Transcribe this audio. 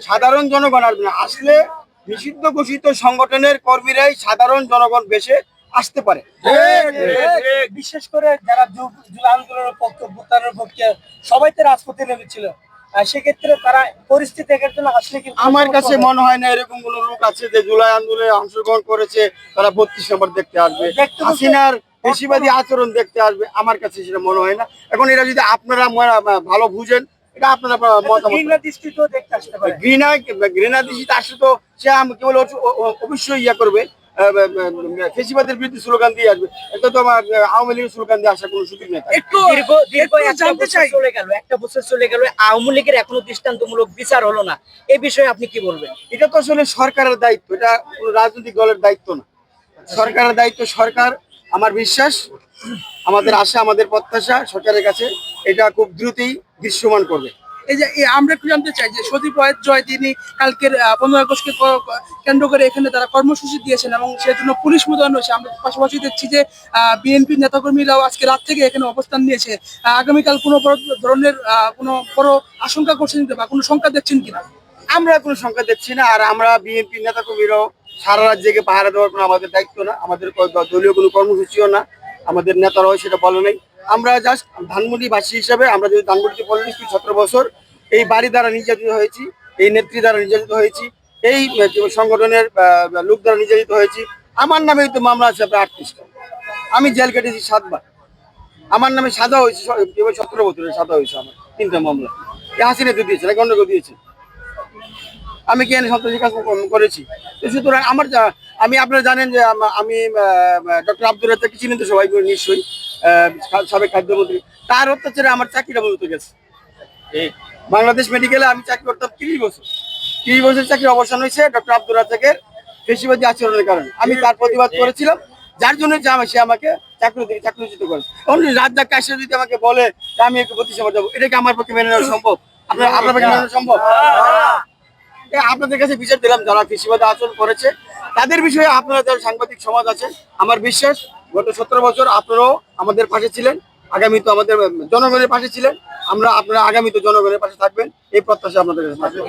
সাধারণ জনগণ আসবে না। আসলে নিষিদ্ধ ঘোষিত সংগঠনের কর্মীরাই সাধারণ জনগণ বেশে আসতে পারে। বিশেষ করে যারা জুলাই আন্দোলনের পক্ষে, অভ্যুত্থানের পক্ষে সবাই তো রাজপথে নেমেছিল, সেক্ষেত্রে তারা পরিস্থিতি দেখার জন্য আসলে কিন্তু আমার কাছে মনে হয় না এরকম কোন লোক আছে যে জুলাই আন্দোলনে অংশগ্রহণ করেছে তারা 32 নম্বর দেখতে আসবে, হাসিনার বেশিবাদী আচরণ দেখতে আসবে। আমার কাছে সেটা মনে হয় না। এখন এটা যদি আপনারা ভালো বুঝেন, এটা আপনারা ঘৃণা দৃষ্টিতেও দেখতে আসতে পারে। ঘৃণা দৃষ্টিতে আসলে তো সে কেবল অবশ্যই ইয়া করবে, ফেসিবাদের বিরুদ্ধে স্লোগান দিয়ে আসবে। এটা তো আমার আওয়ামী লীগের স্লোগান দিয়ে আসার কোনো সুযোগ নেই। একটা বছর চলে গেল, আওয়ামী লীগের এখনো দৃষ্টান্তমূলক বিচার হলো না, এই বিষয়ে আপনি কি বলবেন? এটা তো আসলে সরকারের দায়িত্ব, এটা কোনো রাজনৈতিক দলের দায়িত্ব না। সরকারের দায়িত্ব। সরকার, আমার বিশ্বাস, আমাদের আশা, আমাদের প্রত্যাশা সরকারের কাছে এটা খুব দ্রুতই দৃশ্যমান করবে। এই যে আমরা একটু জানতে চাই যে সজীব ওয়াহিদ জয় তিনি কালকের 15 আগস্টকে কেন্দ্র করে এখানে তারা কর্মসূচি দিয়েছেন এবং সেজন্য পুলিশ মোতায়েন হয়েছে। আমরা পাশাপাশি দেখছি যে বিএনপির নেতাকর্মীরাও আজকে রাত থেকে এখানে অবস্থান নিয়েছে। আগামীকাল কোনো বড় ধরনের কোনো বড় আশঙ্কা করছেন বা কোনো সংখ্যা দেখছেন কিনা? আমরা কোনো সংখ্যা দেখছি না। আর আমরা বিএনপি নেতাকর্মীরাও সারা রাত জেগে পাহারা দেওয়ার কোনো আমাদের দায়িত্ব না, আমাদের দলীয় কোনো কর্মসূচিও না, আমাদের নেতারাও সেটা বলে নাই। আমরা জাস্ট ধানমন্ডিবাসী হিসাবে, আমরা যদি ধানমন্ডিতে 17 বছর এই বাড়ি দ্বারা নির্যাতিত হয়েছি, এই নেত্রী দ্বারা নির্যাতিত হয়েছি, এই সংগঠনের লোক দ্বারা নির্যাতিত হয়েছি। আমার নামে তো মামলা আছে প্রায় 38টা। আমি জেল কেটেছি 7 বার। আমার নামে সাজা হয়েছে 17 বছরের সাজা হয়েছে আমার 3টা মামলা। হাসিনা তো দিয়েছে, নাকি অন্য কেউ দিয়েছে? আমি কি এনে সন্ত্রাসী কাজ করেছি? তো সুতরাং আমি, আপনারা জানেন যে আমি ডক্টর আব্দুর রাজ্জাককে চিনেন তো সবাই নিশ্চয়ই, সাবেক খাদ্যমন্ত্রী। তার অত্যাচারে আমার চাকরিটা বলতে গেছে। বাংলাদেশ মেডিকেলে আমি চাকরি করতাম 30 বছর। 30 বছর চাকরি অবসান হয়েছে ডক্টর আব্দুর রাজ্জাকের বেশিবাদী আচরণের কারণে। আমি তার প্রতিবাদ করেছিলাম, যার জন্য সে আমাকে চাকরিচ্যুত করে। রাজ্জাক কাছে যদি আমাকে বলে যে আমি একটু প্রতিষ্ঠা যাবো, এটা কি আমার পক্ষে মেনে নেওয়া সম্ভব? আপনার পক্ষে মেনে নেওয়া সম্ভব? আপনাদের কাছে বিচার দিলাম, যারা কৃষিবাদী আচরণ করেছে তাদের বিষয়ে আপনারা যারা সাংবাদিক সমাজ আছে, আমার বিশ্বাস গত 17 বছর আপনারাও আমাদের পাশে ছিলেন, আগামী তো আমাদের জনগণের পাশে ছিলেন। আপনারা আগামী তো জনগণের পাশে থাকবেন, এই প্রত্যাশা আপনাদের কাছে থাকবে।